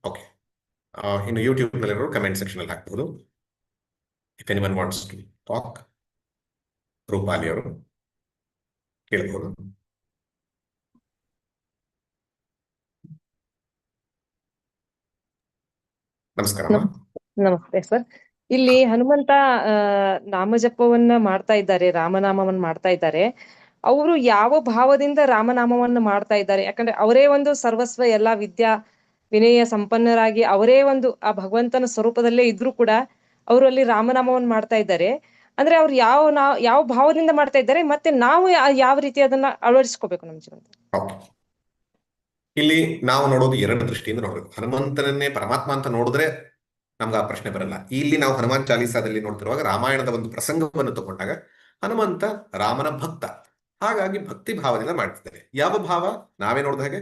Okay. ಇನ್ನು ಯೂಟ್ಯೂಬ್ನಲ್ಲಿರೋ comment ಸೆಕ್ಷನಲ್ಲಿ ಹಾಕ್ಬೋದು. If anyone wants to talk, Rupali ಅವರು ಕೇಳ್ಬೋದು. ನಮಸ್ಕಾರ. ನಮಸ್ತೆ ಸರ್. ಇಲ್ಲಿ ಹನುಮಂತ ನಾಮಜಪವನ್ನ ಮಾಡ್ತಾ ಇದ್ದಾರೆ, ರಾಮನಾಮವನ್ನ ಮಾಡ್ತಾ ಇದ್ದಾರೆ. ಅವರು ಯಾವ ಭಾವದಿಂದ ರಾಮನಾಮವನ್ನ ಮಾಡ್ತಾ ಇದ್ದಾರೆ? ಯಾಕಂದ್ರೆ ಅವರೇ ಒಂದು ಸರ್ವಸ್ವ ಎಲ್ಲಾ ವಿದ್ಯಾ ವಿನಯ ಸಂಪನ್ನರಾಗಿ ಅವರೇ ಒಂದು ಆ ಭಗವಂತನ ಸ್ವರೂಪದಲ್ಲೇ ಇದ್ರೂ ಕೂಡ ಅವರು ಅಲ್ಲಿ ರಾಮನಾಮವನ್ನ ಮಾಡ್ತಾ ಇದ್ದಾರೆ. ಅಂದ್ರೆ ಅವ್ರು ಯಾವ ಭಾವದಿಂದ ಮಾಡ್ತಾ ಇದ್ದಾರೆ, ಮತ್ತೆ ನಾವು ಯಾವ ರೀತಿ ಅದನ್ನ ಅಳವಡಿಸ್ಕೋಬೇಕು ನಮ್ಮ ಜೀವನದಲ್ಲಿ? ಇಲ್ಲಿ ನಾವು ನೋಡೋದು ಎರಡು ದೃಷ್ಟಿಯಿಂದ ನೋಡ್ಬೇಕು. ಹನುಮಂತನನ್ನೇ ಪರಮಾತ್ಮ ಅಂತ ನೋಡಿದ್ರೆ ನಮ್ಗೆ ಆ ಪ್ರಶ್ನೆ ಬರಲ್ಲ. ಇಲ್ಲಿ ನಾವು ಹನುಮಾನ್ ಚಾಲೀಸಾದಲ್ಲಿ ನೋಡ್ತಿರುವಾಗ ರಾಮಾಯಣದ ಒಂದು ಪ್ರಸಂಗವನ್ನು ತಗೊಂಡಾಗ ಹನುಮಂತ ರಾಮನ ಭಕ್ತ, ಹಾಗಾಗಿ ಭಕ್ತಿ ಭಾವದಿಂದ ಮಾಡ್ತಿದ್ದಾರೆ. ಯಾವ ಭಾವ? ನಾವೇ ನೋಡಿದ ಹಾಗೆ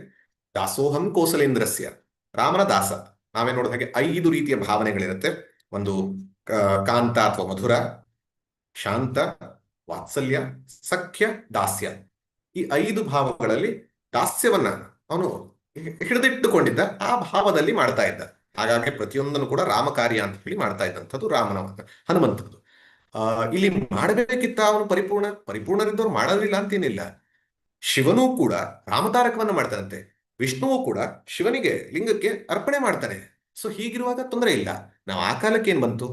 ದಾಸೋಹಂ ಕೋಸಲೇಂದ್ರಸ್ಯ, ರಾಮನ ದಾಸ. ನಾವೇ ನೋಡಿದ ಹಾಗೆ 5 ರೀತಿಯ ಭಾವನೆಗಳಿರುತ್ತೆ. ಒಂದು ಕಾಂತ ಅಥವಾ ಮಧುರ, ಶಾಂತ, ವಾತ್ಸಲ್ಯ, ಸಖ್ಯ, ದಾಸ್ಯ. ಈ 5 ಭಾವಗಳಲ್ಲಿ ದಾಸ್ಯವನ್ನ ಅವನು ಹಿಡಿದಿಟ್ಟುಕೊಂಡಿದ್ದ, ಆ ಭಾವದಲ್ಲಿ ಮಾಡ್ತಾ ಇದ್ದ. ಹಾಗಾಗಿ ಪ್ರತಿಯೊಂದನ್ನು ಕೂಡ ರಾಮಕಾರ್ಯ ಅಂತ ಹೇಳಿ ಮಾಡ್ತಾ ಇದ್ದಂಥದ್ದು ಹನುಮಂತದ್ದು. ಇಲ್ಲಿ ಮಾಡಬೇಕಿತ್ತ ಅವನು ಪರಿಪೂರ್ಣರಿದ್ದವ್ರು ಮಾಡೋದಿಲ್ಲ ಅಂತೇನಿಲ್ಲ. ಶಿವನೂ ಕೂಡ ರಾಮತಾರಕವನ್ನ ಮಾಡ್ತಾನಂತೆ, ವಿಷ್ಣುವು ಕೂಡ ಶಿವನಿಗೆ ಲಿಂಗಕ್ಕೆ ಅರ್ಪಣೆ ಮಾಡ್ತಾನೆ. ಸೊ ಹೀಗಿರುವಾಗ ತೊಂದರೆ ಇಲ್ಲ. ನಾವು ಆ ಕಾಲಕ್ಕೆ ಏನ್ ಬಂತು,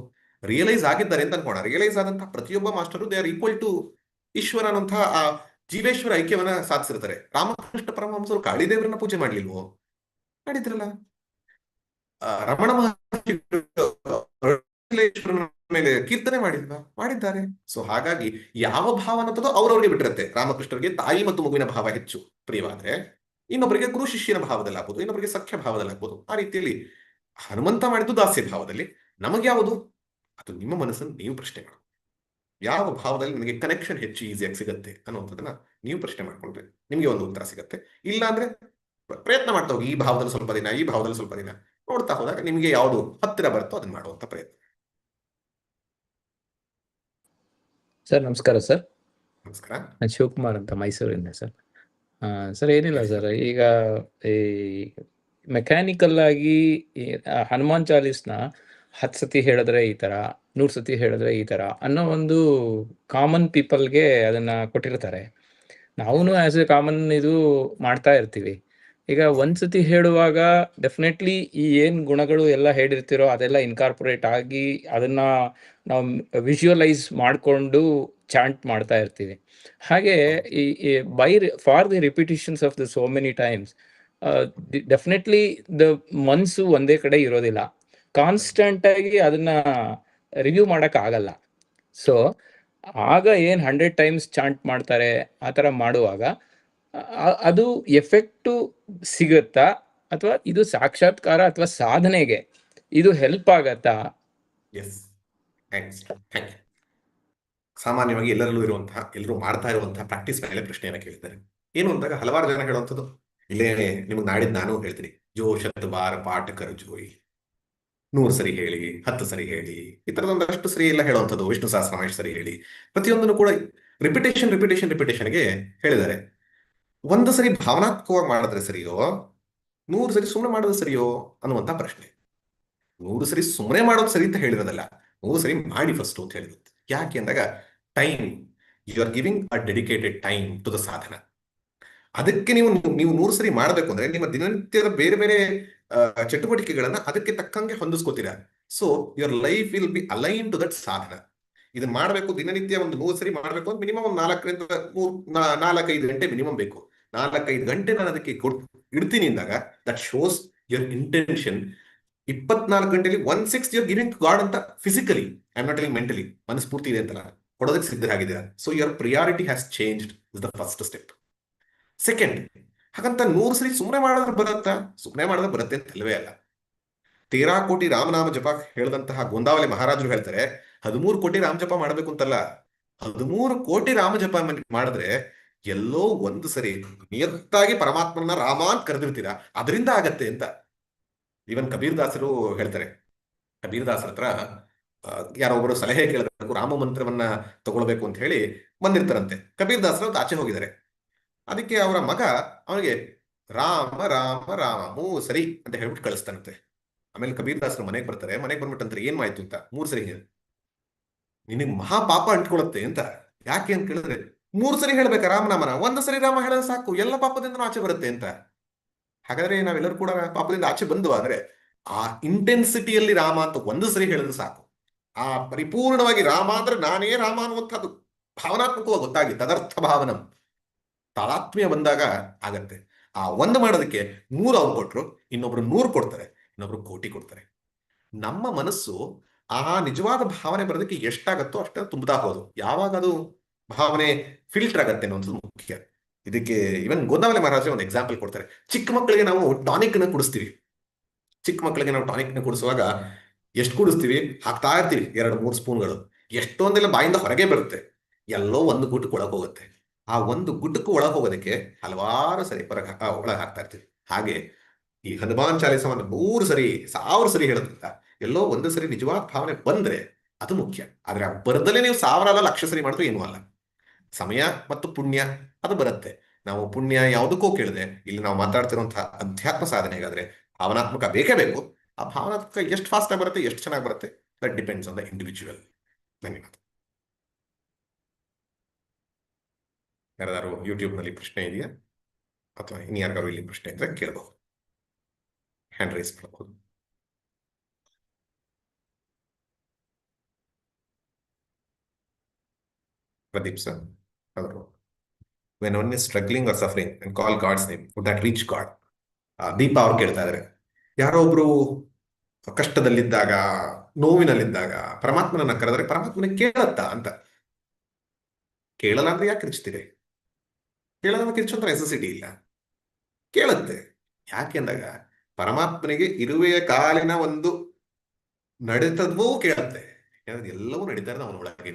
ರಿಯಲೈಸ್ ಆಗಿದ್ದಾರೆ ಅಂತ ಅನ್ಕೋಣ. ರಿಯಲೈಸ್ ಆದಂತಹ ಪ್ರತಿಯೊಬ್ಬ master they are equal to Ishwara ಅನ್ನುವಂತಹ ಆ ಜೀವೇಶ್ವರ ಐಕ್ಯವನ್ನ ಸಾಧಿಸಿರ್ತಾರೆ. ರಾಮಕೃಷ್ಣ ಪರಮಹಂಸರು ಕಾಳಿದೇವರನ್ನ ಪೂಜೆ ಮಾಡ್ಲಿಲ್ವೋ? ಮಾಡಿದ್ರಲ್ಲ. ರಮಣ ಮಹರ್ಷಿ ಮೇಲೆ ಕೀರ್ತನೆ ಮಾಡಿದ್ದಾರೆ. ಸೊ ಹಾಗಾಗಿ ಯಾವ ಭಾವ ಅನ್ನೋದು ಅವ್ರವ್ರಿಗೆ ಬಿಟ್ಟಿರುತ್ತೆ. ರಾಮಕೃಷ್ಣರಿಗೆ ತಾಯಿ ಮತ್ತು ಮಗುವಿನ ಭಾವ ಹೆಚ್ಚು ಪ್ರಿಯವಾದ್ರೆ, ಇನ್ನೊಬ್ಬರಿಗೆ ಗುರು ಶಿಷ್ಯನ ಭಾವದಲ್ಲಿ ಆಗ್ಬೋದು, ಇನ್ನೊಬ್ಬರಿಗೆ ಸಖ್ಯ ಭಾವದಲ್ಲಿ ಆಗ್ಬೋದು. ಆ ರೀತಿಯಲ್ಲಿ ಹನುಮಂತ ಮಾಡಿದ್ದು ದಾಸ್ಯ ಭಾವದಲ್ಲಿ. ನಮಗೆ ಯಾವುದು? ಅದು ನಿಮ್ಮ ಮನಸ್ಸನ್ನು ನೀವು ಪ್ರಶ್ನೆ ಮಾಡಿ, ಯಾವ ಭಾವದಲ್ಲಿ ನಿಮಗೆ ಕನೆಕ್ಷನ್ ಹೆಚ್ಚು ಈಸಿಯಾಗಿ ಸಿಗುತ್ತೆ ಅನ್ನುವಂಥದ್ದನ್ನ ನೀವು ಪ್ರಶ್ನೆ ಮಾಡ್ಕೊಂಡ್ರೆ ನಿಮ್ಗೆ ಒಂದು ಉತ್ತರ ಸಿಗುತ್ತೆ. ಇಲ್ಲ ಅಂದ್ರೆ ಪ್ರಯತ್ನ ಮಾಡ್ತಾ ಹೋಗಿ, ಈ ಭಾವದಲ್ಲಿ ಸ್ವಲ್ಪ ದಿನ, ಈ ಭಾವದಲ್ಲಿ ಸ್ವಲ್ಪ ದಿನ ನೋಡ್ತಾ ಹೋದಾಗ ನಿಮ್ಗೆ ಯಾವುದು ಹತ್ತಿರ ಬರುತ್ತೋ ಅದನ್ನ ಮಾಡುವಂತ ಪ್ರಯತ್ನ. ಸರ್ ನಮಸ್ಕಾರ. ಸರ್ ನಮಸ್ಕಾರ. ನಾನು ಶಿವಕುಮಾರ್ ಅಂತ, ಮೈಸೂರಿಂದ. ಸರ್ ಏನಿಲ್ಲ ಸರ್, ಈಗ ಈ ಮೆಕ್ಯಾನಿಕಲ್ ಆಗಿ ಹನುಮಾನ್ ಚಾಲೀಸ್ನ 10 ಸತಿ ಹೇಳಿದ್ರೆ ಈ ತರ, 100 ಸತಿ ಹೇಳಿದ್ರೆ ಈ ತರ ಅನ್ನೋ ಒಂದು ಕಾಮನ್ ಪೀಪಲ್ಗೆ ಅದನ್ನ ಕೊಟ್ಟಿರ್ತಾರೆ. ನಾವು ಆಸ್ ಎ ಕಾಮನ್ ಇದು ಮಾಡ್ತಾ ಇರ್ತೀವಿ. ಈಗ 1 ಸತಿ ಹೇಳುವಾಗ ಡೆಫಿನೆಟ್ಲಿ ಈ ಏನ್ ಗುಣಗಳು ಎಲ್ಲ ಹೇಳಿರ್ತಿರೋ ಅದೆಲ್ಲ ಇನ್ಕಾರ್ಪೊರೇಟ್ ಆಗಿ ಅದನ್ನ ನಾವು ವಿಜುವಲೈಸ್ ಮಾಡಿಕೊಂಡು ಚಾಂಟ್ ಮಾಡ್ತಾ ಇರ್ತೀವಿ. ಹಾಗೆ ಈ for the repetitions of the so many times definitely the ಮನ್ಸು ಒಂದೇ ಕಡೆ ಇರೋದಿಲ್ಲ. ಕಾನ್ಸ್ಟೆಂಟ್ ಆಗಿ ಅದನ್ನ ರಿವ್ಯೂ ಮಾಡಕ್ ಆಗಲ್ಲ. ಸೊ ಆಗ ಏನ್ 100 ಟೈಮ್ಸ್ ಚಾಂಟ್ ಮಾಡ್ತಾರೆ, ಆ ಥರ ಮಾಡುವಾಗ ಅದು ಎಫೆಕ್ಟು ಸಿಗುತ್ತಾ, ಅಥವಾ ಇದು ಸಾಕ್ಷಾತ್ಕಾರ ಅಥವಾ ಸಾಧನೆಗೆ ಇದು ಹೆಲ್ಪ್ ಆಗತ್ತಾ? ಸಾಮಾನ್ಯವಾಗಿ ಎಲ್ಲರೂ ಮಾಡ್ತಾ ಇರುವಂತಹ ಪ್ರಾಕ್ಟೀಸ್ ಮೇಲೆ ಪ್ರಶ್ನೆಯನ್ನು ಕೇಳಿದ್ದಾರೆ. ಏನು ಅಂದಾಗ ಹಲವಾರು ಜನ ಹೇಳುವಂಥದ್ದು, ಇಲ್ಲೇ ನಿಮಗೆ ನಾಡಿದ್ದು ನಾನು ಹೇಳ್ತೀನಿ, ಜೋ ಶತ್ ಬಾರ್ ಪಾಠ ಕರ್ ಜೋಯಿ, 100 ಸರಿ ಹೇಳಿ, 10 ಸರಿ ಹೇಳಿ, ಈ ತರದೊಂದಷ್ಟು ಸರಿ ಎಲ್ಲ ಹೇಳುವಂಥದ್ದು. ವಿಷ್ಣು ಸಹಸ್ರನಾಮ ಸರಿ ಹೇಳಿ, ಪ್ರತಿಯೊಂದನ್ನು ಕೂಡ ರಿಪಿಟೇಷನ್ಗೆ ಹೇಳಿದ್ದಾರೆ. 1 ಸರಿ ಭಾವನಾತ್ಮಕವಾಗಿ ಮಾಡಿದ್ರೆ ಸರಿಯೋ, 100 ಸರಿ ಸುಮ್ಮನೆ ಮಾಡೋದು ಸರಿಯೋ ಅನ್ನುವಂಥ ಪ್ರಶ್ನೆ. 100 ಸರಿ ಸುಮ್ಮನೆ ಮಾಡೋದು ಸರಿ ಅಂತ ಹೇಳಿರೋದಲ್ಲ, 100 ಸರಿ ಮಾಡಿ ಫಸ್ಟ್ ಅಂತ ಹೇಳಿರುತ್ತೆ. ಯಾಕೆ ಅಂದಾಗ time, you are giving a dedicated time to the sadhana. ಅದಕ್ಕೆ ನೀವು 100 ಸರಿ ಮಾಡಬೇಕು ಅಂದ್ರೆ ನಿಮ್ಮ ದಿನನಿತ್ಯದ ಬೇರೆ ಬೇರೆ ಚಟುವಟಿಕೆಗಳನ್ನ ಅದಕ್ಕೆ ತಕ್ಕಂಗೆ ಹೊಂದಿಸ್ಕೋತೀರಾ. So your life will be align to that ಸಾಧನ. ಇದನ್ನ ಮಾಡಬೇಕು, ದಿನನಿತ್ಯ ಒಂದು 100 ಸರಿ ಮಾಡಬೇಕು ಅಂತ ಮಿನಿಮಮ್ ಒಂದು 4-5 ಗಂಟೆ ಮಿನಿಮಮ್ ಬೇಕು. 4-5 ಗಂಟೆ ನಾನು ಅದಕ್ಕೆ ಇಡ್ತೀನಿ ಅಂದಾಗ ದಟ್ ಶೋಸ್ ಯುವರ್ ಇಂಟೆನ್ಷನ್. 24 ಗಂಟೆಲಿ 1/6 ಯುವರ್ ಗಿವಿಂಗ್ ಗಾಡ್ ಅಂತ physically, I am not telling mentally. ಮನಸ್ಫೂರ್ತಿ ಇದೆ ಅಂತಲ್ಲ, ಕೊಡೋದಕ್ಕೆ ಸಿದ್ಧರಾಗಿದ್ದೀರಾ. So your priority has changed is the first step. Second, ಹಾಗಂತ 100 ಸರಿ ಸುಮ್ಮನೆ ಮಾಡಿದ್ರೆ ಬರುತ್ತಾ? ಸುಮ್ಮನೆ ಮಾಡಿದ್ರೆ ಬರುತ್ತೆ ಅಂತ ಅಲ್ವೇ ಅಲ್ಲ. 13 ಕೋಟಿ ರಾಮನಾಮ ಜಪ ಹೇಳಿದಂತಹ ಗೋಂದಾವಲೆ ಮಹಾರಾಜರು ಹೇಳ್ತಾರೆ, 13 ಕೋಟಿ ರಾಮ ಜಪ ಮಾಡಬೇಕು ಅಂತಲ್ಲ, 13 ಕೋಟಿ ರಾಮ ಜಪ ಮಾಡಿದ್ರೆ ಎಲ್ಲೋ 1 ಸರಿ ನಿಯತ್ತಾಗಿ ಪರಮಾತ್ಮನ ರಾಮ ಅಂತ ಕರೆದಿರ್ತೀರಾ, ಅದರಿಂದ ಆಗತ್ತೆ ಅಂತ. ಈವನ್ ಕಬೀರ್ ದಾಸರು ಹೇಳ್ತಾರೆ. ಕಬೀರ್ ದಾಸರ ಹತ್ರ ಯಾರೋ ಒಬ್ಬರು ಸಲಹೆ ಕೇಳಬೇಕು, ರಾಮ ಮಂತ್ರವನ್ನ ತಗೊಳ್ಬೇಕು ಅಂತ ಹೇಳಿ ಬಂದಿರ್ತಾರಂತೆ. ಕಬೀರ್ ದಾಸರು ಆಚೆ ಹೋಗಿದ್ದಾರೆ. ಅದಕ್ಕೆ ಅವರ ಮಗ ಅವನಿಗೆ ರಾಮ ರಾಮ ರಾಮ 3 ಸರಿ ಅಂತ ಹೇಳ್ಬಿಟ್ಟು ಕಳಿಸ್ತಾನಂತೆ. ಆಮೇಲೆ ಕಬೀರ್ ದಾಸರು ಮನೆಗೆ ಬರ್ತಾರೆ. ಮನೆಗೆ ಬಂದ್ಬಿಟ್ಟಂತಾರೆ ಏನ್ ಆಯ್ತು ಅಂತ. 3 ಸರಿ ನಿನಗೆ ಮಹಾಪಾಪ ಅಂಟ್ಕೊಳತ್ತೆ ಅಂತ. ಯಾಕೆ ಅಂತ ಕೇಳಿದ್ರೆ 3 ಸರಿ ಹೇಳ್ಬೇಕಾ ರಾಮನಾಮನ? 1 ಸರಿ ರಾಮ ಹೇಳಿದ್ರೆ ಸಾಕು, ಎಲ್ಲ ಪಾಪದಿಂದ ಆಚೆ ಬರುತ್ತೆ ಅಂತ. ಹಾಗಾದ್ರೆ ನಾವೆಲ್ಲರೂ ಕೂಡ ಪಾಪದಿಂದ ಆಚೆ ಬಂದು ಆದ್ರೆ ಆ ಇಂಟೆನ್ಸಿಟಿಯಲ್ಲಿ ರಾಮ ಅಂತ 1 ಸರಿ ಹೇಳಿದ್ರೆ ಸಾಕು. ಆ ಪರಿಪೂರ್ಣವಾಗಿ ರಾಮ ಅಂದ್ರೆ ನಾನೇ ರಾಮ ಅನ್ನುವಂಥದ್ದು ಭಾವನಾತ್ಮಕವಾಗಿ ಗೊತ್ತಾಗಿ ತದರ್ಥ ಭಾವನಂ ತಾದಾತ್ಮ್ಯ ಬಂದಾಗ ಆಗತ್ತೆ. ಆ 1 ಮಾಡೋದಕ್ಕೆ 3 ಅವ್ರು ಕೊಟ್ರು, ಇನ್ನೊಬ್ರು 100 ಕೊಡ್ತಾರೆ, ಇನ್ನೊಬ್ರು 1,000,000 ಕೊಡ್ತಾರೆ. ನಮ್ಮ ಮನಸ್ಸು ಆ ನಿಜವಾದ ಭಾವನೆ ಬರೋದಕ್ಕೆ ಎಷ್ಟಾಗತ್ತೋ ಅಷ್ಟೇ ತುಂಬುತ್ತಾ ಹೋದು. ಯಾವಾಗ ಅದು ಭಾವನೆ ಫಿಲ್ಟರ್ ಆಗತ್ತೆ ಅನ್ನೋದು ಮುಖ್ಯ. ಇದಕ್ಕೆ ಇವನ್ ಗೋಂದಾವಲೆ ಮಹಾರಾಜ ಒಂದು ಎಕ್ಸಾಂಪಲ್ ಕೊಡ್ತಾರೆ. ಚಿಕ್ಕ ಮಕ್ಕಳಿಗೆ ನಾವು ಟಾನಿಕ್ ನ ಕುಡಿಸ್ತೀವಿ. ಚಿಕ್ಕ ಮಕ್ಕಳಿಗೆ ನಾವು ಟಾನಿಕ್ ನ ಕುಡಿಸುವಾಗ ಎಷ್ಟು ಕುಡಿಸ್ತೀವಿ? ಹಾಕ್ತಾ ಇರ್ತೀವಿ 2-3 ಸ್ಪೂನ್ಗಳು. ಎಷ್ಟೊಂದೆಲ್ಲ ಬಾಯಿಂದ ಹೊರಗೆ ಬರುತ್ತೆ, ಎಲ್ಲೋ 1 ಗುಟ್ಟಕ್ಕೆ ಒಳಗೆ ಹೋಗುತ್ತೆ. ಆ 1 ಗುಟ್ಟಕ್ಕೂ ಒಳಗೆ ಹೋಗೋದಕ್ಕೆ ಹಲವಾರು ಸರಿ ಒಳಗೆ ಹಾಕ್ತಾ ಇರ್ತೀವಿ. ಹಾಗೆ ಈ ಹನುಮಾನ್ ಚಾಲಿಸವನ್ನು 100 ಸರಿ 1000 ಸರಿ ಹೇಳೋದ್ರಿಂದ ಎಲ್ಲೋ 1 ಸರಿ ನಿಜವಾದ ಭಾವನೆ ಬಂದ್ರೆ ಅದು ಮುಖ್ಯ. ಆದ್ರೆ ಆ ಬರದಲ್ಲೇ ನೀವು 1000 ಅಲ್ಲ 1,00,000 ಸರಿ ಮಾಡಿದ್ರು ಏನೂ ಅಲ್ಲ. ಸಮಯ ಮತ್ತು ಪುಣ್ಯ ಅದು ಬರುತ್ತೆ. ನಾವು ಪುಣ್ಯ ಯಾವುದಕ್ಕೂ ಕೇಳಿದೆ, ಇಲ್ಲಿ ನಾವು ಮಾತಾಡ್ತಿರುವಂತಹ ಅಧ್ಯಾತ್ಮ ಸಾಧನೆಗಾದ್ರೆ ಭಾವನಾತ್ಮಕ ಬೇಕೇ ಬೇಕು. ಆ ಭಾವನಾತ್ಮಕ ಎಷ್ಟು ಫಾಸ್ಟ್ ಆಗಿ ಬರುತ್ತೆ, ಎಷ್ಟು ಚೆನ್ನಾಗಿ ಬರುತ್ತೆ, that depends on the individual. ಧನ್ಯವಾದ. ಯಾರಾದ್ರು ಯೂಟ್ಯೂಬ್ನಲ್ಲಿ ಪ್ರಶ್ನೆ ಇದೆಯಾ ಅಥವಾ ಇನ್ನು ಯಾರಿಗಾರು ಇಲ್ಲಿ ಪ್ರಶ್ನೆ ಇದ್ರೆ ಕೇಳಬಹುದು, ಹ್ಯಾಂಡ್ ರೈಸ್ ಮಾಡಬಹುದು. ಪ್ರದೀಪ್ ಸರ್ ಅವರು when one is struggling or suffering and call God's name, would that reach God? ದೀಪ ಅವ್ರು ಕೇಳ್ತಾ ಇದ್ದಾರೆ, ಯಾರೋ ಒಬ್ರು ಕಷ್ಟದಲ್ಲಿದ್ದಾಗ, ನೋವಿನಲ್ಲಿದ್ದಾಗ ಪರಮಾತ್ಮನನ್ನ ಕರೆದ್ರೆ ಪರಮಾತ್ಮನ ಕೇಳತ್ತಾ ಅಂತ. ಕೇಳಲ್ಲ ಅಂದ್ರೆ ಯಾಕೆ ಕಿರ್ಚ್ತೀರಿ? ಕೇಳಲ್ಲ ಕಿರ್ಚುವಂತ ನೆಸೆಸಿಟಿ ಇಲ್ಲ, ಕೇಳುತ್ತೆ. ಯಾಕೆ ಅಂದಾಗ ಪರಮಾತ್ಮನಿಗೆ ಇರುವೆಯ ಕಾಲಿನ ಒಂದು ನಡೆತದ್ವೂ ಕೇಳುತ್ತೆ. ಎಲ್ಲವೂ ನಡೀತಾ ಇರೋದು ಅವನ ಒಳಗೆ.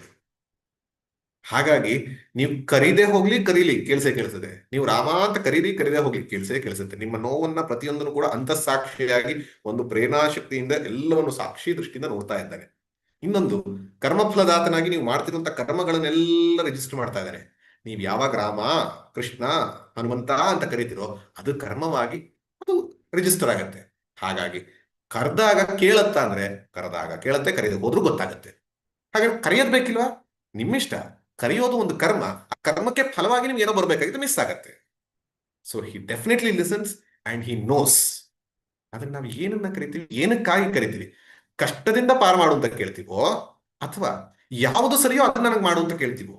ಹಾಗಾಗಿ ನೀವು ಕರೀದೇ ಹೋಗ್ಲಿ ಕರೀಲಿ ಕೇಳಿಸ್ತದೆ. ನೀವು ರಾಮ ಅಂತ ಕರೀದೇ ಹೋಗ್ಲಿ ಕೇಳಿಸುತ್ತೆ. ನಿಮ್ಮ ನೋವನ್ನ ಪ್ರತಿಯೊಂದನ್ನು ಕೂಡ ಅಂತಃಸಾಕ್ಷಿಯಾಗಿ ಒಂದು ಪ್ರೇರಣಾಶಕ್ತಿಯಿಂದ ಎಲ್ಲವನ್ನು ಸಾಕ್ಷಿ ದೃಷ್ಟಿಯಿಂದ ನೋಡ್ತಾ ಇದ್ದಾನೆ. ಇನ್ನೊಂದು ಕರ್ಮಫಲದಾತನಾಗಿ ನೀವು ಮಾಡ್ತಿರುವಂತ ಕರ್ಮಗಳನ್ನೆಲ್ಲ ರಿಜಿಸ್ಟರ್ ಮಾಡ್ತಾ ಇದ್ದಾನೆ. ನೀವು ಯಾವಾಗ ರಾಮ, ಕೃಷ್ಣ, ಹನುಮಂತ ಅಂತ ಕರಿತೀರೋ ಅದು ಕರ್ಮವಾಗಿ ಅದು ರಿಜಿಸ್ಟರ್ ಆಗತ್ತೆ. ಹಾಗಾಗಿ ಕರೆದಾಗ ಕೇಳತ್ತಾ ಅಂದ್ರೆ ಕರೆದಾಗ ಕೇಳತ್ತೆ, ಕರೆಯದೆ ಹೋದ್ರೂ ಗೊತ್ತಾಗತ್ತೆ. ಹಾಗಾಗಿ ಕರೆಯೋದ್ ಬೇಕಿಲ್ವಾ? ನಿಮ್ಮಿಷ್ಟ. ಕರೆಯೋದು ಒಂದು ಕರ್ಮ, ಆ ಕರ್ಮಕ್ಕೆ ಫಲವಾಗಿ ನಿಮ್ಗೆ ಏನೋ ಬರ್ಬೇಕಾಗಿತ್ತು, ಮಿಸ್ ಆಗತ್ತೆ. So he definitely listens and he knows. ಅದನ್ನ ನಾವು ಏನನ್ನ ಕರಿತೀವಿ, ಏನಕ್ಕಾಗಿ ಕರಿತೀವಿ? ಕಷ್ಟದಿಂದ ಪಾರು ಮಾಡು ಅಂತ ಕೇಳ್ತೀವೋ ಅಥವಾ ಯಾವುದು ಸರಿಯೋ ಅದನ್ನ ನನಗೆ ಮಾಡು ಅಂತ ಕೇಳ್ತೀವೋ?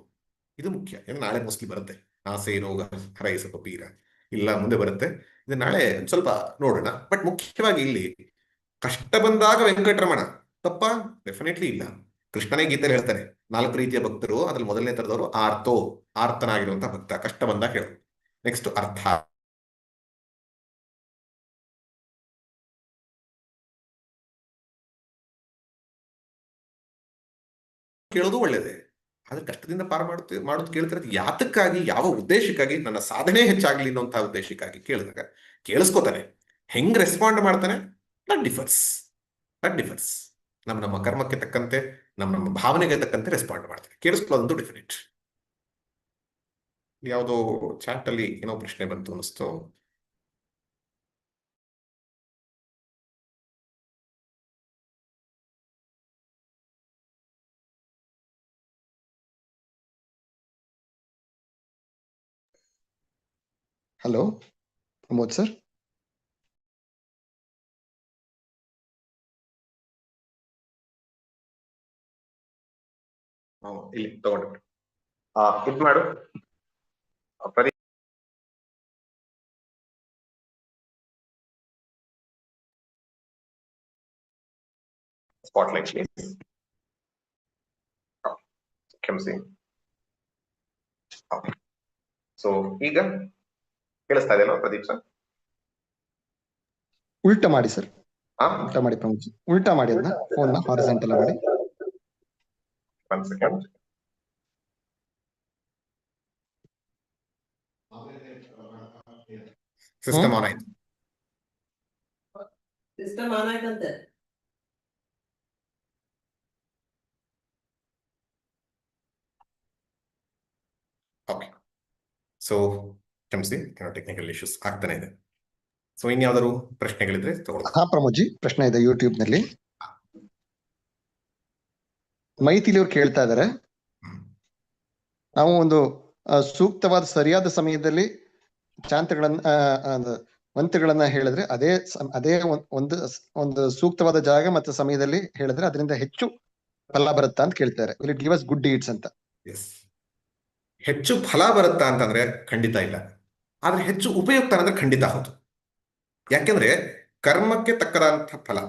ಇದು ಮುಖ್ಯ. ನಾಳೆ ಮೋಸ್ಟ್ಲಿ ಬರುತ್ತೆ ಆಸೆ ರೋಗ ಹರಯಿಸಪ್ಪ ಪೀರ, ಇಲ್ಲ ಮುಂದೆ ಬರುತ್ತೆ. ಇದು ನಾಳೆ ಸ್ವಲ್ಪ ನೋಡೋಣ. ಬಟ್ ಮುಖ್ಯವಾಗಿ ಇಲ್ಲಿ ಕಷ್ಟ ಬಂದಾಗ ವೆಂಕಟರಮಣ ತಪ್ಪ? ಡೆಫಿನೆಟ್ಲಿ ಇಲ್ಲ. ಕೃಷ್ಣನೇ ಗೀತೆಯಲ್ಲಿ ಹೇಳ್ತಾನೆ 4 ರೀತಿಯ ಭಕ್ತರು, ಅದ್ರಲ್ಲಿ ಮೊದಲನೇ ತರದವರು ಆರ್ತನಾಗಿರುವಂತಹ ಭಕ್ತ. ಕಷ್ಟ ಬಂದಾಗ ಹೇಳು. ನೆಕ್ಸ್ಟ್ ಅರ್ಥ, ಕೇಳೋದು ಒಳ್ಳೇದೇ. ಆದ್ರೆ ಕಷ್ಟದಿಂದ ಪಾರು ಮಾಡೋದು ಕೇಳ್ತಿರೋದು ಯಾತಕ್ಕಾಗಿ, ಯಾವ ಉದ್ದೇಶಕ್ಕಾಗಿ? ನನ್ನ ಸಾಧನೆ ಹೆಚ್ಚಾಗ್ಲಿ ಅನ್ನೋಂತಹ ಉದ್ದೇಶಕ್ಕಾಗಿ ಕೇಳಿದಾಗ ಕೇಳಿಸ್ಕೋತಾನೆ. ಹೆಂಗ್ ರೆಸ್ಪಾಂಡ್ ಮಾಡ್ತಾನೆ ದಟ್ ಡಿಫರ್ಸ್. ನಮ್ಮ ಕರ್ಮಕ್ಕೆ ತಕ್ಕಂತೆ, ನಮ್ಮ ಭಾವನೆಗೆ ತಕ್ಕಂತೆ ರೆಸ್ಪಾಂಡ್ ಮಾಡ್ತಾರೆ. ಕೇಳಿಸ್ಕೊಳ್ಳೋದಂತೂ ಡೆಫಿನೆಟ್. ಯಾವುದೋ ಚಾಟ್ ಅಲ್ಲಿ ಏನೋ ಪ್ರಶ್ನೆ ಬಂತು ಅನಿಸ್ತು. Hello Pramod sir. ಇಲ್ಲಿ ತಗೊಂಡ್ಬಿಟ್ಟು ಇದ್ ಮಾಡು ಸ್ಪಾಟ್ಲೈಟ್ ಪ್ಲೀಸ್. ಕ್ಷಮಿಸಿ. ಸೊ ಈಗ ಕೇಳಿಸ್ತಾ ಇದೆಯಲ್ಲ ಪ್ರದೀಪ್ ಸರ್? ಉಲ್ಟಾ ಮಾಡಿ ಸರ್, ಉಲ್ಟಾ ಮಾಡಿ ಪ್ರಮೋದ್ ಸರ್, ಉಲ್ಟಾ ಮಾಡಿ ಅದನ್ನ ಫೋನ್ ಹಾರಿಜಾಂಟಲ್ ಮಾಡಿ. 1 ಸೆಕೆಂಡ್. ಸಿಸ್ಟಮ್ ಆನ್ ಆಯ್ತು. ಸಿಸ್ಟಮ್ ಆನ್ ಆಯ್ತಂತೆ. ಓಕೆ. ಸೊ ಕ್ಷಮಿಸಿ, ಟೆಕ್ನಿಕಲ್ ಇಶ್ಯೂಸ್ ಆಗ್ತಾನೆ ಇದೆ. ಸೊ ಇನ್ಯಾವ್ದಾದ್ರು ಪ್ರಶ್ನೆಗಳಿದ್ರೆ ತಗೊಳ್ಳಿ. ಹಾ ಪ್ರಮೋದ್ ಜಿ, ಪ್ರಶ್ನೆ ಇದೆ ಯೂಟ್ಯೂಬ್ ನಲ್ಲಿ. ಮೈಥಿಲಿ ಅವ್ರು ಕೇಳ್ತಾ ಇದಾರೆ, ನಾವು ಒಂದು ಸೂಕ್ತವಾದ ಸರಿಯಾದ ಸಮಯದಲ್ಲಿ ಚಾಂತಗಳನ್ನ ಮಂತ್ರಗಳನ್ನ ಹೇಳಿದ್ರೆ ಅದೇ ಒಂದು ಸೂಕ್ತವಾದ ಜಾಗ ಮತ್ತು ಸಮಯದಲ್ಲಿ ಹೇಳಿದ್ರೆ ಅದರಿಂದ ಹೆಚ್ಚು ಫಲ ಬರುತ್ತಾ ಅಂತ ಕೇಳ್ತಾರೆ. Will it give us good deeds ಅಂತ. ಎಸ್, ಹೆಚ್ಚು ಫಲ ಬರುತ್ತಾ ಅಂತಂದ್ರೆ ಖಂಡಿತ ಇಲ್ಲ, ಆದ್ರೆ ಹೆಚ್ಚು ಉಪಯುಕ್ತ ಅಂದ್ರೆ ಖಂಡಿತ ಹೌದು. ಯಾಕೆಂದ್ರೆ ಕರ್ಮಕ್ಕೆ ತಕ್ಕದಂತ ಫಲ.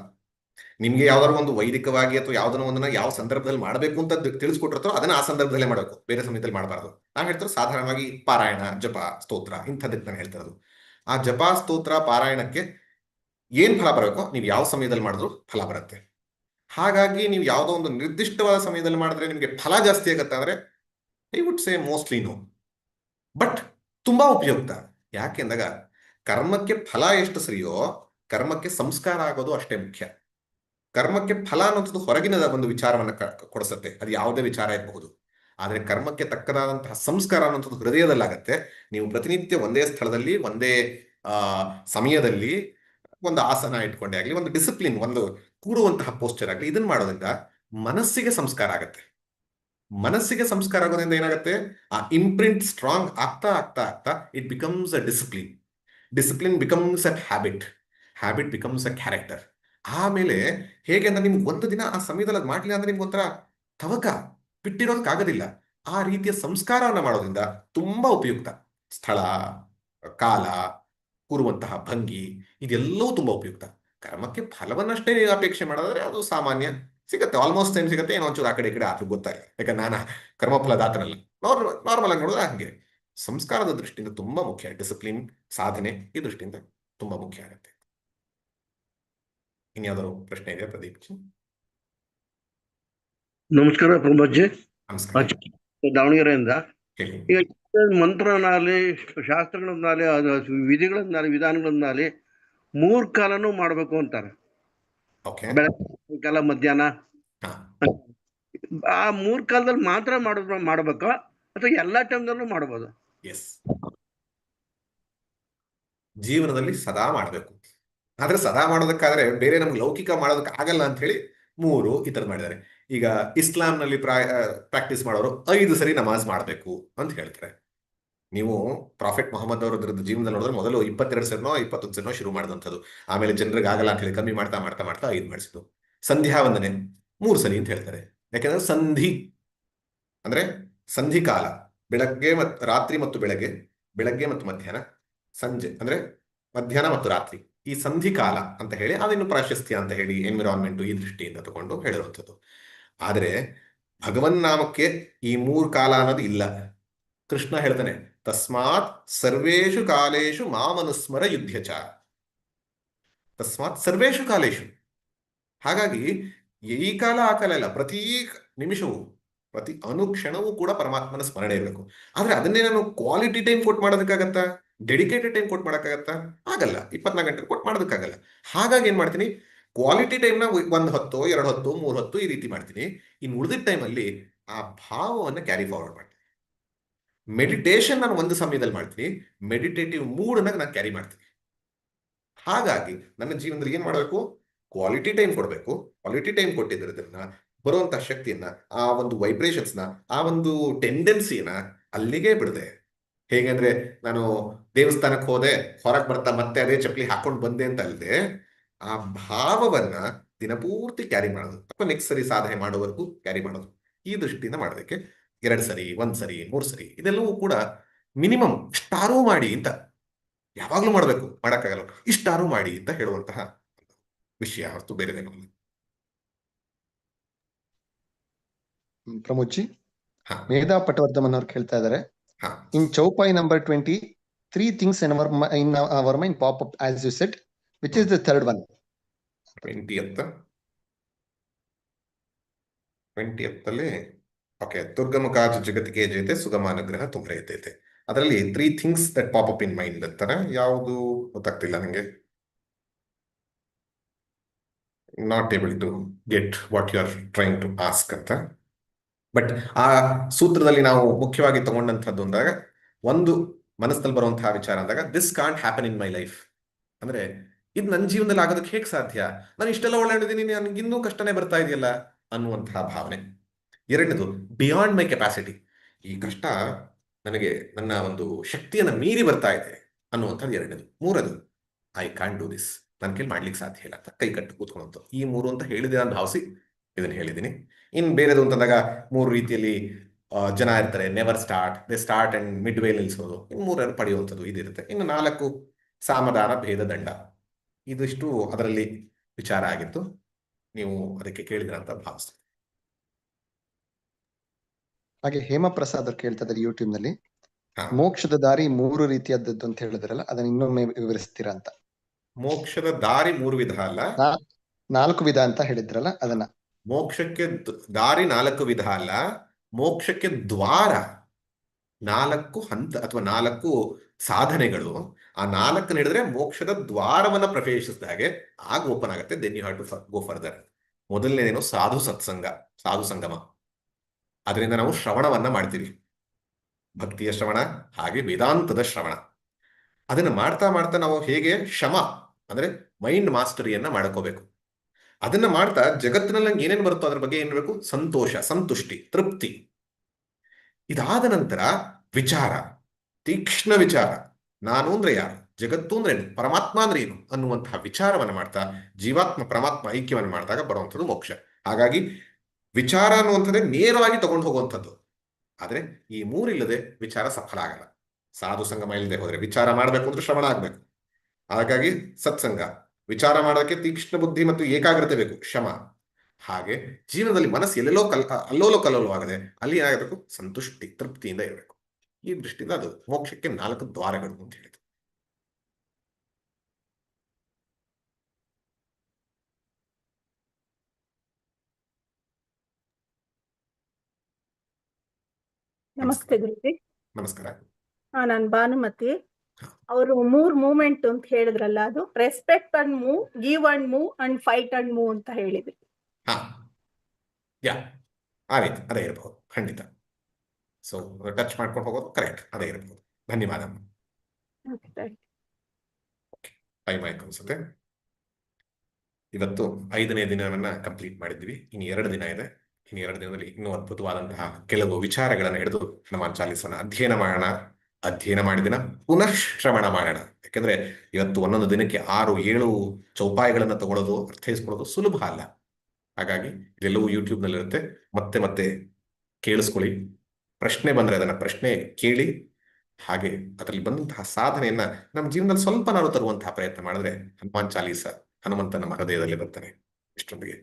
ನಿಮ್ಗೆ ಯಾವ್ದಾದ್ರು ಒಂದು ವೈದಿಕವಾಗಿ ಅಥವಾ ಯಾವ್ದನ್ನ ಒಂದನ್ನ ಯಾವ ಸಂದರ್ಭದಲ್ಲಿ ಮಾಡಬೇಕು ಅಂತ ತಿಳಿಸ್ಕೊಟ್ಟಿರ್ತಾರೋ ಅದನ್ನ ಆ ಸಂದರ್ಭದಲ್ಲೇ ಮಾಡಬೇಕು, ಬೇರೆ ಸಮಯದಲ್ಲಿ ಮಾಡಬಾರ್ದು. ನಾವ್ ಹೇಳ್ತಾರೆ ಸಾಧಾರಣವಾಗಿ ಪಾರಾಯಣ, ಜಪ, ಸ್ತೋತ್ರ ಇಂಥದಕ್ಕೆ ನಾನು ಹೇಳ್ತಾ ಇರೋದು. ಆ ಜಪ, ಸ್ತೋತ್ರ, ಪಾರಾಯಣಕ್ಕೆ ಏನ್ ಫಲ ಬರಬೇಕೋ ನೀವು ಯಾವ ಸಮಯದಲ್ಲಿ ಮಾಡಿದ್ರು ಫಲ ಬರುತ್ತೆ. ಹಾಗಾಗಿ ನೀವು ಯಾವುದೋ ಒಂದು ನಿರ್ದಿಷ್ಟವಾದ ಸಮಯದಲ್ಲಿ ಮಾಡಿದ್ರೆ ನಿಮ್ಗೆ ಫಲ ಜಾಸ್ತಿ ಆಗುತ್ತೆ ಅಂದ್ರೆ I would say mostly no, but ತುಂಬಾ ಉಪಯುಕ್ತ. ಯಾಕೆಂದಾಗ ಕರ್ಮಕ್ಕೆ ಫಲ ಎಷ್ಟು ಸರಿಯೋ ಕರ್ಮಕ್ಕೆ ಸಂಸ್ಕಾರ ಆಗೋದು ಅಷ್ಟೇ ಮುಖ್ಯ. ಕರ್ಮಕ್ಕೆ ಫಲ ಅನ್ನೋದು ಹೊರಗಿನ ಒಂದು ವಿಚಾರವನ್ನ ಕೊಡಿಸುತ್ತೆ, ಅದು ಯಾವುದೇ ವಿಚಾರ ಇರಬಹುದು. ಆದ್ರೆ ಕರ್ಮಕ್ಕೆ ತಕ್ಕದಾದಂತಹ ಸಂಸ್ಕಾರ ಅನ್ನೋಂಥದ್ದು ಹೃದಯದಲ್ಲಾಗತ್ತೆ. ನೀವು ಪ್ರತಿನಿತ್ಯ ಒಂದೇ ಸ್ಥಳದಲ್ಲಿ ಒಂದೇ ಸಮಯದಲ್ಲಿ ಒಂದು ಆಸನ ಇಟ್ಕೊಂಡೇ ಆಗ್ಲಿ, ಒಂದು ಡಿಸಿಪ್ಲಿನ್, ಒಂದು ಕೂಡುವಂತಹ ಪೋಸ್ಚರ್ ಆಗಲಿ, ಇದನ್ನ ಮಾಡೋದ್ರಿಂದ ಮನಸ್ಸಿಗೆ ಸಂಸ್ಕಾರ ಆಗತ್ತೆ. ಮನಸ್ಸಿಗೆ ಸಂಸ್ಕಾರ ಆಗೋದ್ರಿಂದ ಏನಾಗುತ್ತೆ, ಆ ಇಂಪ್ರಿಂಟ್ ಸ್ಟ್ರಾಂಗ್ ಆಗ್ತಾ ಆಗ್ತಾ ಆಗ್ತಾ it becomes a discipline. Discipline becomes a habit, habit becomes a character. ಆಮೇಲೆ ಹೇಗೆ ಅಂದ್ರೆ ನಿಮ್ಗೆ ಒಂದು ದಿನ ಆ ಸಮಯದಲ್ಲಿ ಅದು ಮಾಡ್ಲಿಲ್ಲ ಅಂದ್ರೆ ನಿಮ್ಗೆ ಒಂಥರ ತವಕ ಬಿಟ್ಟಿರೋದಕ್ಕಾಗೋದಿಲ್ಲ. ಆ ರೀತಿಯ ಸಂಸ್ಕಾರವನ್ನ ಮಾಡೋದ್ರಿಂದ ತುಂಬಾ ಉಪಯುಕ್ತ. ಸ್ಥಳ, ಕಾಲ, ಕೂರುವಂತಹ ಭಂಗಿ ಇದೆಲ್ಲವೂ ತುಂಬಾ ಉಪಯುಕ್ತ. ಕರ್ಮಕ್ಕೆ ಫಲವನ್ನಷ್ಟೇ ಅಪೇಕ್ಷೆ ಮಾಡೋದ್ರೆ ಅದು ಸಾಮಾನ್ಯ ಸಿಗುತ್ತೆ, ಆಲ್ಮೋಸ್ಟ್ ಟೈಮ್ ಸಿಗುತ್ತೆ. ಏನೋ ಒಂಚೂರು ಆ ಕಡೆ ಈ ಕಡೆ ಆದ್ರೂ ಗೊತ್ತಾಗಿಲ್ಲ, ಯಾಕಂದ್ರೆ ನಾನು ಕರ್ಮಫಲದಾತನಲ್ಲ. ನಾರ್ಮಲ್ ಆಗಿ ನೋಡಿದ್ರೆ ಹಂಗೆ ಸಂಸ್ಕಾರದ ದೃಷ್ಟಿಯಿಂದ ತುಂಬಾ ಮುಖ್ಯ. ಡಿಸಿಪ್ಲಿನ್, ಸಾಧನೆ ಈ ದೃಷ್ಟಿಯಿಂದ ತುಂಬಾ ಮುಖ್ಯ ಆಗುತ್ತೆ. ಇನ್ಯಾವುದಾದ್ರು ಪ್ರಶ್ನೆ ಇದೆಯಾ ಪ್ರದೀಪ್ ಜಿ? ನಮಸ್ಕಾರ ಪ್ರಮೋದ್ ಜಿ, ನಮಸ್ಕಾರ, ದಾವಣಗೆರೆಯಿಂದ. ಹೇಳಿ. ಈಗ ಮಂತ್ರನಾಲಿ, ಶಾಸ್ತ್ರಗಳನ್ನಾಲಿ, ವಿಧಿಗಳನ್ನಾಲಿ, ವಿಧಾನಗಳನ್ನಾಲಿ 3 ಕಾಲನೂ ಮಾಡ್ಬೇಕು ಅಂತಾರೆ. ಓಕೆ, ಬೆಳಗ್ಗೆ ಕಾಲ, ಮಧ್ಯಾಹ್ನ. ಹಾ. ಆ 3 ಕಾಲದಲ್ಲಿ ಮಾತ್ರ ಮಾಡ್ಬೇಕಾ ಅಥವಾ ಎಲ್ಲಾ ಟೈಮ್ದಲ್ಲೂ ಮಾಡ್ಬೋದು? ಎಸ್, ಜೀವನದಲ್ಲಿ ಸದಾ ಮಾಡಬೇಕು. ಆದ್ರೆ ಸದಾ ಮಾಡೋದಕ್ಕಾದ್ರೆ ಬೇರೆ ನಮ್ಗೆ ಲೌಕಿಕ ಮಾಡೋದಕ್ಕೆ ಆಗಲ್ಲ ಅಂತ ಹೇಳಿ 3 ಈ ಥರದ್ದು ಮಾಡಿದ್ದಾರೆ. ಈಗ ಇಸ್ಲಾಂನಲ್ಲಿ ಪ್ರಾಕ್ಟೀಸ್ ಮಾಡೋರು 5 ಸರಿ ನಮಾಜ್ ಮಾಡಬೇಕು ಅಂತ ಹೇಳ್ತಾರೆ. ನೀವು ಪ್ರಾಫೆಟ್ ಮೊಹಮ್ಮದ್ ಅವರ ಜೀವನದಲ್ಲಿ ನೋಡಿದ್ರೆ ಮೊದಲು 22 ಸರಿನೋ 21 ಸರಿನೋ ಶುರು ಮಾಡಿದಂಥದ್ದು. ಆಮೇಲೆ ಜನರಿಗೆ ಆಗಲ್ಲ ಅಂತ ಹೇಳಿ ಕಮ್ಮಿ ಮಾಡ್ತಾ ಮಾಡ್ತಾ ಮಾಡ್ತಾ 5 ಮಾಡಿಸಿದ್ದು. ಸಂಧ್ಯಾ ವಂದನೆ 3 ಸರಿ ಅಂತ ಹೇಳ್ತಾರೆ. ಯಾಕೆಂದ್ರೆ ಸಂಧಿ ಅಂದ್ರೆ ಸಂಧಿಕಾಲ, ಬೆಳಗ್ಗೆ ಮತ್ತು ರಾತ್ರಿ ಮತ್ತು ಬೆಳಗ್ಗೆ, ಬೆಳಗ್ಗೆ ಮತ್ತು ಮಧ್ಯಾಹ್ನ, ಸಂಜೆ ಅಂದ್ರೆ ಮಧ್ಯಾಹ್ನ ಮತ್ತು ರಾತ್ರಿ, ಈ ಸಂಧಿಕಾಲ ಅಂತ ಹೇಳಿ ಅದಿನ್ನು ಪ್ರಾಶಸ್ತ್ಯ ಅಂತ ಹೇಳಿ ಎನ್ವಿರಾನ್ಮೆಂಟ್ ಈ ದೃಷ್ಟಿಯಿಂದ ತಗೊಂಡು ಹೇಳಿರುವಂಥದ್ದು. ಆದರೆ ಭಗವನ್ ನಾಮಕ್ಕೆ ಈ 3 ಕಾಲ ಅನ್ನೋದು ಇಲ್ಲ. ಕೃಷ್ಣ ಹೇಳ್ತಾನೆ, ತಸ್ಮಾತ್ ಸರ್ವೇಷು ಕಾಲೇಶು ಮಾಮನುಸ್ಮರ ಯುದ್ಧಚ. ತಸ್ಮಾತ್ ಸರ್ವೇಷು ಕಾಲೇಶು. ಹಾಗಾಗಿ ಈ ಕಾಲ ಆ ಕಾಲ ಇಲ್ಲ, ಪ್ರತಿ ನಿಮಿಷವೂ ಪ್ರತಿ ಅನುಕ್ಷಣವೂ ಕೂಡ ಪರಮಾತ್ಮನ ಸ್ಮರಣೆ ಇರಬೇಕು. ಆದ್ರೆ ಅದನ್ನೇ ನಾನು ಕ್ವಾಲಿಟಿ ಟೈಮ್ ಕೊಟ್ಟು ಮಾಡೋದಕ್ಕಾಗತ್ತಾ? ಡೆಡಿಕೇಟೆಡ್ ಟೈಮ್ ಕೊಟ್ಟು ಮಾಡೋಕ್ಕಾಗತ್ತಾ? ಆಗಲ್ಲ. 24 ಗಂಟೆ ಕೊಟ್ಟು ಮಾಡೋದಕ್ಕಾಗಲ್ಲ. ಹಾಗಾಗಿ ಏನ್ ಮಾಡ್ತೀನಿ, ಕ್ವಾಲಿಟಿ ಟೈಮ್ನ 1 ಹೊತ್ತು, 2 ಹೊತ್ತು, 3 ಹೊತ್ತು ಈ ರೀತಿ ಮಾಡ್ತೀನಿ. ಇನ್ನು ಉಳಿದಿದ್ದ ಟೈಮಲ್ಲಿ ಆ ಭಾವವನ್ನು ಕ್ಯಾರಿ ಫಾರ್ವರ್ಡ್ ಮಾಡ್ತೀನಿ. ಮೆಡಿಟೇಷನ್ ನಾನು ಒಂದು ಸಮಯದಲ್ಲಿ ಮಾಡ್ತೀನಿ, ಮೆಡಿಟೇಟಿವ್ ಮೂಡನ್ನ ನಾನು ಕ್ಯಾರಿ ಮಾಡ್ತೀನಿ. ಹಾಗಾಗಿ ನನ್ನ ಜೀವನದಲ್ಲಿ ಏನ್ ಮಾಡಬೇಕು, ಕ್ವಾಲಿಟಿ ಟೈಮ್ ಕೊಡಬೇಕು. ಕ್ವಾಲಿಟಿ ಟೈಮ್ ಕೊಟ್ಟಿದ್ದನ್ನ ಬರುವಂತಹ ಶಕ್ತಿಯನ್ನ, ಆ ಒಂದು ವೈಬ್ರೇಷನ್ಸ್ನ, ಆ ಒಂದು ಟೆಂಡೆನ್ಸಿನ ಅಲ್ಲಿಗೆ ಬಿಡದೆ. ಹೇಗೆಂದ್ರೆ ನಾನು ದೇವಸ್ಥಾನಕ್ಕೆ ಹೋದೆ, ಹೊರಗೆ ಬರ್ತಾ ಮತ್ತೆ ಅದೇ ಚಪ್ಪಲಿ ಹಾಕೊಂಡು ಬಂದೆ ಅಂತ ಅಲ್ಲದೆ, ಆ ಭಾವವನ್ನ ದಿನಪೂರ್ತಿ ಕ್ಯಾರಿ ಮಾಡೋದು, ಅಥವಾ ನೆಕ್ಸ್ಟ್ ಸರಿ ಸಾಧನೆ ಮಾಡೋವರೆಗೂ ಕ್ಯಾರಿ ಮಾಡೋದು. ಈ ದೃಷ್ಟಿಯಿಂದ ಮಾಡೋದಕ್ಕೆ 2 ಸರಿ, 1 ಸರಿ, 3 ಸರಿ ಇದೆಲ್ಲವೂ ಕೂಡ ಮಿನಿಮಮ್ ಇಷ್ಟಾರೂ ಮಾಡಿ ಅಂತ, ಯಾವಾಗ್ಲೂ ಮಾಡಬೇಕು ಮಾಡಕ್ಕಾಗಲ್ಲ, ಇಷ್ಟಾರೂ ಮಾಡಿ ಅಂತ ಹೇಳುವಂತಹ ವಿಷಯ ಹೊರತು ಬೇರೆದೇನಲ್ಲ. ಪ್ರಮೋದ್ ಜಿ, ಹಾ, ಮೇಧಾ ಪಟವರ್ಧಮನ್ ಅವ್ರು ಕೇಳ್ತಾ ಇದಾರೆ, ಹಾ. ಇನ್ ಚೌಪಾಯಿ number 20, 3 things in our mind pop up as you said, which is the third one? 20th ಅಲ್ಲಿ ಓಕೆ, ದುರ್ಗಮುಖಾಜ ಜಗತ್ತಿಗೆ ಜೈತೆ ಸುಗಮಾನುಗ್ರಹ ತುಂಬ್ರೈತೈತೆ. ಅದರಲ್ಲಿ 3 things that pop up in mind ಅಂತಾರೆ. ಯಾವುದು ಗೊತ್ತಾಗ್ತಿಲ್ಲ ನನಗೆ. Not able to get what you are trying to ask ಅಂತ. But ಆ ಸೂತ್ರದಲ್ಲಿ ನಾವು ಮುಖ್ಯವಾಗಿ ತಗೊಂಡಂಥದ್ದು ಅಂದಾಗ, ಒಂದು ಮನಸ್ಸಲ್ಲಿ ಬರುವಂತಹ ವಿಚಾರ ಅಂದಾಗ, this can't happen in my life. ಅಂದ್ರೆ ಇದು ನನ್ನ ಜೀವನದಲ್ಲಿ ಆಗೋದಕ್ಕೆ ಹೇಗೆ ಸಾಧ್ಯ? ನಾನು ಇಷ್ಟೆಲ್ಲ ಓಡಾಡಿದ್ದೀನಿ, ನನಗೆ ಇನ್ನೂ ಕಷ್ಟನೇ ಬರ್ತಾ ಇದೆಯಲ್ಲ ಅನ್ನುವಂತಹ ಭಾವನೆ. ಎರಡನೇದು, ಬಿಯಾಂಡ್ ಮೈ ಕೆಪಾಸಿಟಿ. ಈ ಕಷ್ಟ ನನಗೆ ನನ್ನ ಒಂದು ಶಕ್ತಿಯನ್ನು ಮೀರಿ ಬರ್ತಾ ಇದೆ ಅನ್ನುವಂಥದ್ದು ಎರಡನೇದು. ಮೂರದು, ಐ ಕಾಂಟ್ ಡೂ ದಿಸ್, ನನ್ನ ಕೈಲಿ ಮಾಡ್ಲಿಕ್ಕೆ ಸಾಧ್ಯ ಇಲ್ಲ ಅಂತ ಕೈ ಕಟ್ಟು ಕೂತ್ಕೊಳ್ಳೋದು. ಈ ಮೂರು ಅಂತ ಹೇಳಿದೆ ನಾನು ಭಾವಿಸಿ ಇದನ್ನು ಹೇಳಿದ್ದೀನಿ. ಇನ್ನು ಬೇರೆದು ಅಂತಂದಾಗ 3 ರೀತಿಯಲ್ಲಿ ಜನ ಇರ್ತಾರೆ. Never start, they start and mid way ನಿಲ್ಲಿಸೋದು, ಇನ್ನು 3 ಪಡೆಯುವಂಥದ್ದು ಇದಿರುತ್ತೆ. ಇನ್ನು 4 ಸಾಮದಾನ ಭೇದ ದಂಡ. ಇದಿಷ್ಟು ಅದರಲ್ಲಿ ವಿಚಾರ ಆಗಿತ್ತು. ನೀವು ಅದಕ್ಕೆ ಕೇಳಿದ್ರ ಅಂತ ಭಾವಿಸ್ತೀನಿ. ಹಾಗೆ ಹೇಮಪ್ರಸಾದ್ ಅವ್ರು ಕೇಳ್ತಾ ಇದ್ದಾರೆ ಯೂಟ್ಯೂಬ್ ನಲ್ಲಿ, ಹಾ. ಮೋಕ್ಷದ ದಾರಿ 3 ರೀತಿಯಾದದ್ದು ಅಂತ ಹೇಳಿದ್ರಲ್ಲ, ಅದನ್ನ ಇನ್ನೊಮ್ಮೆ ವಿವರಿಸ್ತೀರಾ ಅಂತ. ಮೋಕ್ಷದ ದಾರಿ 3 ವಿಧ ಅಲ್ಲ, 4 ವಿಧ ಅಂತ ಹೇಳಿದ್ರಲ್ಲ, ಅದನ್ನ. ಮೋಕ್ಷಕ್ಕೆ ದಾರಿ 4 ವಿಧ ಅಲ್ಲ, ಮೋಕ್ಷಕ್ಕೆ ದ್ವಾರ 4 ಹಂತ ಅಥವಾ 4 ಸಾಧನೆಗಳು. ಆ 4 ಹಿಡಿದ್ರೆ ಮೋಕ್ಷದ ದ್ವಾರವನ್ನ ಪ್ರವೇಶಿಸಿದ ಹಾಗೆ ಆಗ ಓಪನ್ ಆಗುತ್ತೆ. Then you have to go further. ಮೊದಲನೇದೇನು ಸಾಧು ಸತ್ಸಂಗ, ಸಾಧು ಸಂಗಮ. ಅದರಿಂದ ನಾವು ಶ್ರವಣವನ್ನ ಮಾಡ್ತೀವಿ, ಭಕ್ತಿಯ ಶ್ರವಣ ಹಾಗೆ ವೇದಾಂತದ ಶ್ರವಣ. ಅದನ್ನ ಮಾಡ್ತಾ ಮಾಡ್ತಾ ನಾವು ಹೇಗೆ ಶಮ ಅಂದ್ರೆ ಮೈಂಡ್ ಮಾಸ್ಟರಿಯನ್ನ ಮಾಡ್ಕೋಬೇಕು. ಅದನ್ನ ಮಾಡ್ತಾ ಜಗತ್ತಿನಲ್ಲಿ ನಂಗೆ ಏನೇನು ಬರುತ್ತೋ ಅದ್ರ ಬಗ್ಗೆ ಏನಿರಬೇಕು, ಸಂತೋಷ, ಸಂತುಷ್ಟಿ, ತೃಪ್ತಿ. ಇದಾದ ನಂತರ ವಿಚಾರ, ತೀಕ್ಷ್ಣ ವಿಚಾರ, ನಾನು ಅಂದ್ರೆ ಯಾರು, ಜಗತ್ತು ಅಂದ್ರೆ ಏನು, ಪರಮಾತ್ಮ ಅಂದ್ರೆ ಏನು ಅನ್ನುವಂತಹ ವಿಚಾರವನ್ನು ಮಾಡ್ತಾ ಜೀವಾತ್ಮ ಪರಮಾತ್ಮ ಐಕ್ಯವನ್ನು ಮಾಡಿದಾಗ ಬರುವಂಥದ್ದು ಮೋಕ್ಷ. ಹಾಗಾಗಿ ವಿಚಾರ ಅನ್ನುವಂಥದ್ದೇ ನೇರವಾಗಿ ತಗೊಂಡು ಹೋಗುವಂಥದ್ದು. ಆದ್ರೆ ಈ 3 ಇಲ್ಲದೆ ವಿಚಾರ ಸಫಲ ಆಗಲ್ಲ. ಸಾಧು ಸಂಗಮ ಇಲ್ಲದೆ ಹೋದ್ರೆ ವಿಚಾರ ಮಾಡಬೇಕು ಅಂದ್ರೆ ಶ್ರವಣ ಆಗ್ಬೇಕು. ಹಾಗಾಗಿ ಸತ್ಸಂಗ, ವಿಚಾರ ಮಾಡೋದಕ್ಕೆ ತೀಕ್ಷ್ಣ ಬುದ್ಧಿ ಮತ್ತು ಏಕಾಗ್ರತೆ ಬೇಕು, ಶಮ. ಹಾಗೆ ಜೀವನದಲ್ಲಿ ಮನಸ್ಸು ಎಲ್ಲೆಲ್ಲೋ ಅಲ್ಲೋಲೋ ಕಲ್ಲೋಲವಾಗದೆ ಅಲ್ಲಿ ಏನಾಗಬೇಕು, ಸಂತುಷ್ಟಿ, ತೃಪ್ತಿಯಿಂದ ಇರಬೇಕು. ಈ ದೃಷ್ಟಿಯಿಂದ ಅದು ಮೋಕ್ಷಕ್ಕೆ 4 ದ್ವಾರಗಳು ಅಂತ ಹೇಳಿದ್ರು. ನಮಸ್ತೆ ಗುರುಜಿ. ನಮಸ್ಕಾರ. ನಾನು ಭಾನುಮತಿ. ಅವರು 3 ಮೂವ್ಮೆಂಟ್ ಅಂತ ಹೇಳಿದ್ರಲ್ಲ, ಅದು respect and move, give and move and fight and move ಅಂತ ಹೇಳಿದ್ರಿ. ಹಾ, ಯಾ, ಆ ರೀತಿ ಅದೇ ಇರಬಹುದು, ಖಂಡಿತ. ಸೊ ಟಚ್ ಮಾಡ್ಕೊಂಡು ಹೋಗೋದು ಕರೆಕ್ಟ್, ಅದೇ ಇರಬಹುದು. ಧನ್ಯವಾದ. ಟೈಮ್ ಆಯ್ತು ಅನ್ಸುತ್ತೆ. ಇವತ್ತು 5ನೇ ದಿನವನ್ನ ಕಂಪ್ಲೀಟ್ ಮಾಡಿದ್ವಿ. ಇನ್ನು 2 ದಿನ ಇದೆ. ಇನ್ನು 2 ದಿನದಲ್ಲಿ ಇನ್ನೂ ಅದ್ಭುತವಾದಂತಹ ಕೆಲವು ವಿಚಾರಗಳನ್ನು ಹಿಡಿದು ಹನುಮಾನ್ ಚಾಲೀಸನ ಅಧ್ಯಯನ ಮಾಡೋಣ. ಅಧ್ಯಯನ ಮಾಡಿದಿನ ಪುನಃ ಶ್ರವಣ ಮಾಡೋಣ. ಯಾಕೆಂದ್ರೆ ಇವತ್ತು ಒಂದೊಂದು ದಿನಕ್ಕೆ 6-7 ಚೌಪಾಯಿಗಳನ್ನ ತಗೊಳ್ಳೋದು, ಅರ್ಥೈಸ್ಕೊಳ್ಳೋದು ಸುಲಭ ಅಲ್ಲ. ಹಾಗಾಗಿ ಇದೆಲ್ಲವೂ ಯೂಟ್ಯೂಬ್ನಲ್ಲಿರುತ್ತೆ. ಮತ್ತೆ ಮತ್ತೆ ಕೇಳಿಸ್ಕೊಳ್ಳಿ. ಪ್ರಶ್ನೆ ಬಂದರೆ ಅದನ್ನ ಪ್ರಶ್ನೆ ಕೇಳಿ, ಹಾಗೆ ಅದರಲ್ಲಿ ಬಂದಂತಹ ಸಾಧನೆಯನ್ನ ನಮ್ಮ ಜೀವನದಲ್ಲಿ ಸ್ವಲ್ಪ ನಾವು ತರುವಂತಹ ಪ್ರಯತ್ನ ಮಾಡಿದ್ರೆ ಹನುಮಾನ್ ಚಾಲೀಸ ಹನುಮಂತ ನಮ್ಮ ಹೃದಯದಲ್ಲಿ ಬರ್ತಾನೆ. ಇಷ್ಟೊಂದಿಗೆ